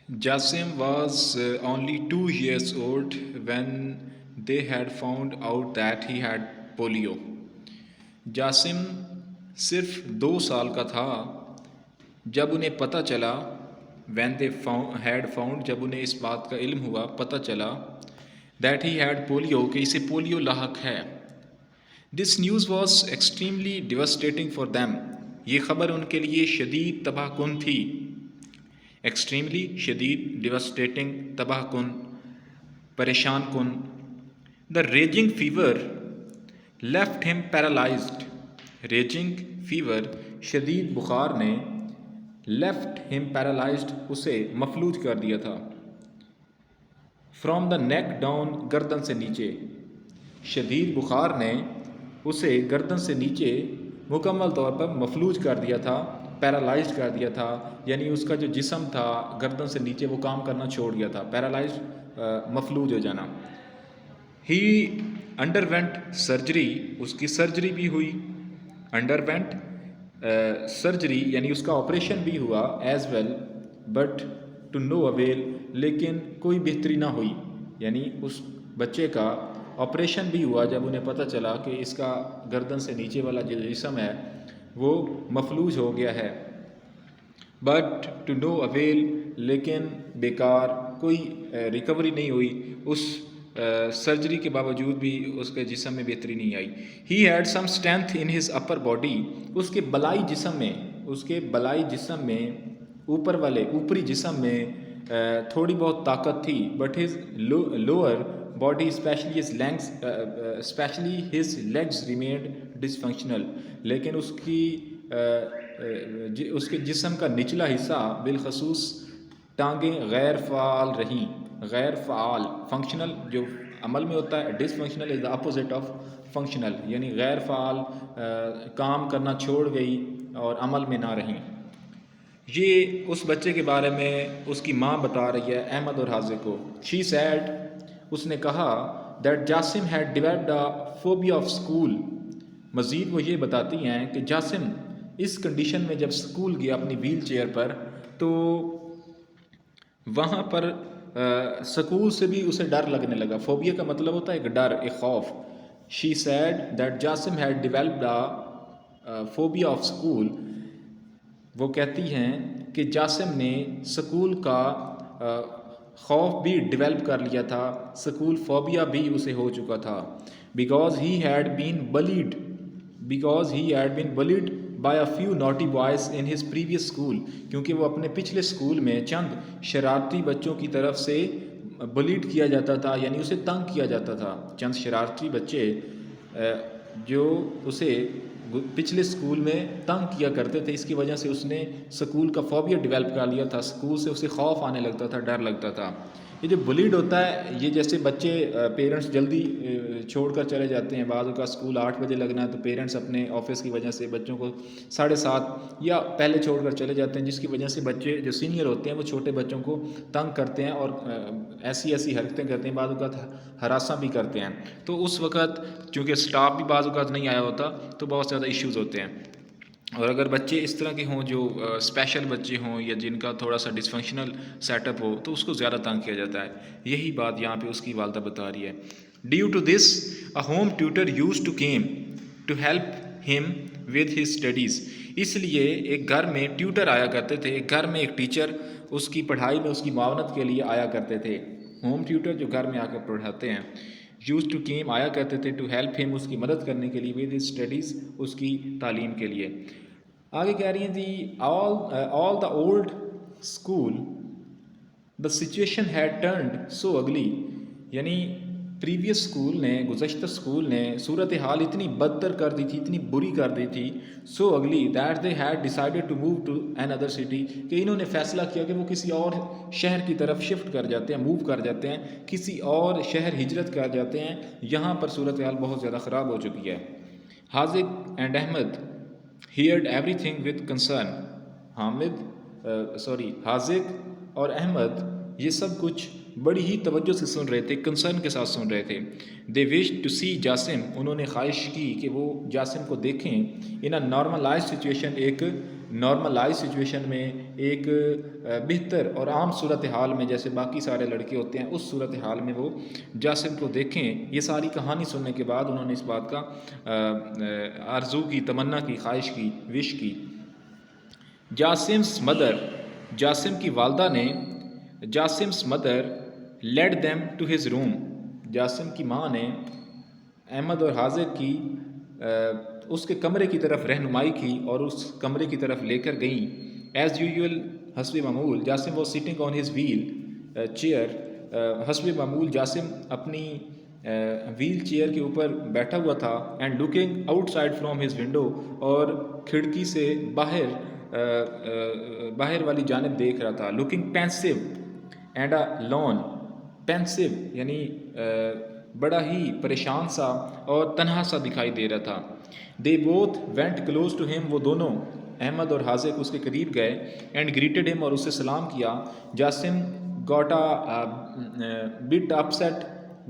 Jasim was only 2 years old when they had found out that he had polio. Jasim صرف 2 سال کا تھا جب انہیں پتہ چلا when they had found جب انہیں اس بات کا علم ہوا پتہ چلا that he had polio کہ اسے پولیو لاحق ہے. This news was extremely devastating for them. یہ خبر ان کے لیے شدید تباہ کن تھی. ایکسٹریملی شدید ڈیواسٹیٹنگ تباہ کن پریشان کن. دا ریجنگ فیور لیفٹ ہم پیرالائزڈ. ریجنگ فیور شدید بخار نے لیفٹ ہم پیرالائزڈ اسے مفلوج کر دیا تھا. فرام دا نیک ڈاؤن گردن سے نیچے. شدید بخار نے اسے گردن سے نیچے مکمل طور پر مفلوج کر دیا تھا، پیرالائزڈ کر دیا تھا. یعنی اس کا جو جسم تھا گردن سے نیچے وہ کام کرنا چھوڑ گیا تھا، پیرالائزڈ مفلوج ہو جانا. ہی انڈر وینٹ سرجری. اس کی سرجری بھی ہوئی. انڈر وینٹ سرجری یعنی اس کا آپریشن بھی ہوا as well but to no avail. لیکن کوئی بہتری نہ ہوئی. یعنی اس بچے کا آپریشن بھی ہوا جب انہیں پتہ چلا کہ اس کا گردن سے نیچے والا جو جسم ہے وہ مفلوج ہو گیا ہے. بٹ ٹو نو اویل لیکن بیکار، کوئی ریکوری نہیں ہوئی. اس سرجری کے باوجود بھی اس کے جسم میں بہتری نہیں آئی. He had some strength in his upper body. اس کے بلائی جسم میں اوپری جسم میں تھوڑی بہت طاقت تھی. But his lower body especially his legs remained dysfunctional. لیکن اس کے جسم کا نچلا حصہ بالخصوص ٹانگیں غیر فعال رہیں. غیر فعال، فنکشنل جو عمل میں ہوتا ہے، dysfunctional is the opposite of functional. یعنی غیر فعال کام کرنا چھوڑ گئی اور عمل میں نہ رہیں. یہ اس بچے کے بارے میں اس کی ماں بتا رہی ہے احمد اور حاضر کو. شی سیڈ، اس نے کہا that Jasim had developed a phobia of school. مزید وہ یہ بتاتی ہیں کہ جاسم اس کنڈیشن میں جب اسکول گیا اپنی ویل چیئر پر تو وہاں پر سکول سے بھی اسے ڈر لگنے لگا. فوبیا کا مطلب ہوتا ہے ایک ڈر، ایک خوف. She said that Jasim had developed a phobia of school. وہ کہتی ہیں کہ جاسم نے سکول کا خوف بھی ڈیولپ کر لیا تھا، سکول فوبیا بھی اسے ہو چکا تھا. Because he had been bullied by a few naughty boys in his previous school. کیونکہ وہ اپنے پچھلے اسکول میں چند شرارتی بچوں کی طرف سے بلیڈ کیا جاتا تھا، یعنی اسے تنگ کیا جاتا تھا. چند شرارتی بچے جو اسے پچھلے اسکول میں تنگ کیا کرتے تھے، اس کی وجہ سے اس نے سکول کا فوبیا ڈیولپ کر لیا تھا. سکول سے اسے خوف آنے لگتا تھا، ڈر لگتا تھا. یہ جو بلیڈ ہوتا ہے، یہ جیسے بچے پیرنٹس جلدی چھوڑ کر چلے جاتے ہیں. بعض اوقات اسکول 8 بجے لگنا ہے تو پیرنٹس اپنے آفس کی وجہ سے بچوں کو 7:30 یا پہلے چھوڑ کر چلے جاتے ہیں، جس کی وجہ سے بچے جو سینئر ہوتے ہیں وہ چھوٹے بچوں کو تنگ کرتے ہیں اور ایسی حرکتیں کرتے ہیں، بعض اوقات ہراساں بھی کرتے ہیں. تو اس وقت چونکہ اسٹاف بھی بعض اوقات نہیں آیا ہوتا تو بہت زیادہ ایشوز ہوتے ہیں. اور اگر بچے اس طرح کے ہوں جو اسپیشل بچے ہوں یا جن کا تھوڑا سا ڈسفنکشنل سیٹ اپ ہو تو اس کو زیادہ تنگ کیا جاتا ہے. یہی بات یہاں پہ اس کی والدہ بتا رہی ہے. Due to this a home tutor used to come to help him with his studies. اس لیے ایک گھر میں ٹیوٹر آیا کرتے تھے، ایک گھر میں ایک ٹیچر اس کی پڑھائی میں اس کی معاونت کے لیے آیا کرتے تھے. ہوم ٹیوٹر جو گھر میں آ کر پڑھاتے ہیں. یوز ٹو کیم آیا کرتے تھے، ٹو ہیلپ ہم اس کی مدد کرنے کے لیے، ود ہز اسٹڈیز اس کی تعلیم کے لیے. آگے کہہ رہی ہیں جی all the old school the situation had turned so ugly. یعنی پریویس اسکول نے، گزشتہ اسکول نے صورتحال اتنی بدتر کر دی تھی، اتنی بری کر دی تھی. سو اگلی that they had decided to move to another city. کہ انہوں نے فیصلہ کیا کہ وہ کسی اور شہر کی طرف شفٹ کر جاتے ہیں، موو کر جاتے ہیں، کسی اور شہر ہجرت کر جاتے ہیں. یہاں پر صورتحال بہت زیادہ خراب ہو چکی ہے. Haziq and Ahmed heard everything with concern. Haziq اور احمد یہ سب کچھ بڑی ہی توجہ سے سن رہے تھے، کنسرن کے ساتھ سن رہے تھے. دے وش ٹو سی جاسم، انہوں نے خواہش کی کہ وہ جاسم کو دیکھیں. ان اے نارملائز سچویشن، ایک نارملائز سچویشن میں، ایک بہتر اور عام صورتحال میں، جیسے باقی سارے لڑکے ہوتے ہیں اس صورتحال میں وہ جاسم کو دیکھیں. یہ ساری کہانی سننے کے بعد انہوں نے اس بات کا آرزو کی، تمنا کی، خواہش کی، وش کی. جاسم's مدر، جاسم کی والدہ نے، جاسم's mother led them to his room، Jasim کی ماں نے احمد اور حاذق کی اس کے کمرے کی طرف رہنمائی کی اور اس کمرے کی طرف لے کر گئیں. ایز یوزول، حسب معمول، Jasim was sitting on his wheelchair, حسب معمول جاسم اپنی ویل چیئر کے اوپر بیٹھا ہوا تھا. And looking out side from his window, اور کھڑکی سے باہر والی جانب دیکھ رہا تھا. لکنگ پینسو اینڈ اے لون، پینسو یعنی بڑا ہی پریشان سا اور تنہا سا دکھائی دے رہا تھا. They both went close to him, وہ دونوں احمد اور حاذق اس کے قریب گئے. اینڈ گریٹڈ ہم، اور اس سے سلام کیا. Jasim got bit upset,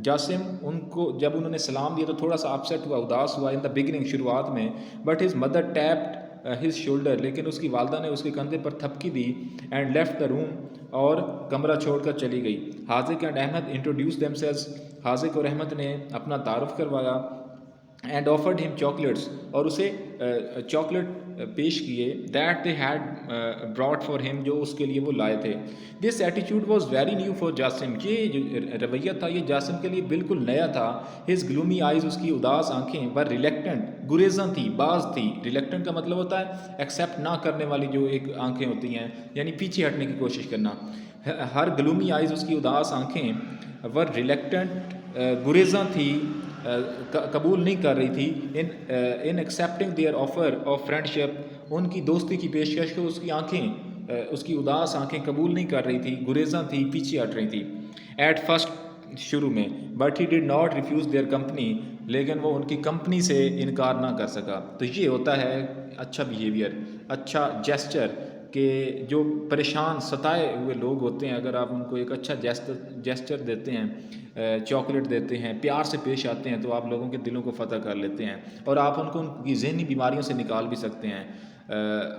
Jasim ان کو جب انہوں نے سلام دیا تو تھوڑا سا اپسیٹ ہوا، اداس ہوا. ان دا بگننگ، شروعات میں. But his mother taped his shoulder, لیکن اس کی والدہ نے اس کے کندھے پر تھپکی دی. اینڈ لیفٹ دا روم، اور کمرہ چھوڑ کر چلی گئی. Haziq and Ahmed introduce themselves, Haziq اور احمد نے اپنا تعارف کروایا. اینڈ آفرڈ ہم چاکلیٹس، اور اسے چاکلیٹ پیش کیے. That they had brought for him, جو اس کے لیے وہ لائے تھے. This attitude was very new for Jasim, یہ جو رویہ تھا یہ جاسم کے لیے بالکل نیا تھا. ہز گلومی آئیز، اس کی اداس آنکھیں، ور ریلیکٹنٹ، گریزاں تھی، باز تھی. ریلیکٹنٹ کا مطلب ہوتا ہے ایکسیپٹ نہ کرنے والی جو ایک آنکھیں ہوتی ہیں، یعنی پیچھے ہٹنے کی کوشش کرنا. ہر گلومی آئیز، اس کی اداس آنکھیں، ور ریلیکٹنٹ، گریزاں تھی، قبول نہیں کر رہی تھی. In accepting their offer of friendship, ان کی دوستی کی پیشکش کو اس کی آنکھیں، اس کی اداس آنکھیں قبول نہیں کر رہی تھی، گریزاں تھی، پیچھے ہٹ رہی تھی. ایٹ فرسٹ، شروع میں. But he did not refuse their company, لیکن وہ ان کی کمپنی سے انکار نہ کر سکا. تو یہ ہوتا ہے اچھا بیہیویئر، اچھا جیسچر، کہ جو پریشان ستائے ہوئے لوگ ہوتے ہیں، اگر آپ ان کو ایک اچھا جیسچر دیتے ہیں، چاکلیٹ دیتے ہیں، پیار سے پیش آتے ہیں، تو آپ لوگوں کے دلوں کو فتح کر لیتے ہیں، اور آپ ان کو ان کی ذہنی بیماریوں سے نکال بھی سکتے ہیں.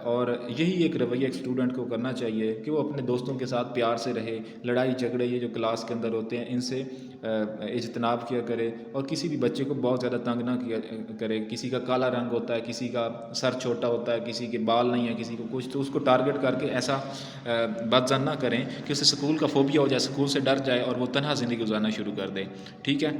اور یہی ایک رویہ ایک اسٹوڈنٹ کو کرنا چاہیے کہ وہ اپنے دوستوں کے ساتھ پیار سے رہے. لڑائی جھگڑے یہ جو کلاس کے اندر ہوتے ہیں ان سے اجتناب کیا کرے، اور کسی بھی بچے کو بہت زیادہ تنگ نہ کیا کرے. کسی کا کالا رنگ ہوتا ہے، کسی کا سر چھوٹا ہوتا ہے، کسی کے بال نہیں ہیں، کسی کو کچھ، تو اس کو ٹارگٹ کر کے ایسا بدظن نہ کریں کہ اسے اسکول کا فوبیا ہو جائے، اسکول سے ڈر جائے اور وہ تنہا زندگی گزارنا شروع کر دے. ٹھیک ہے.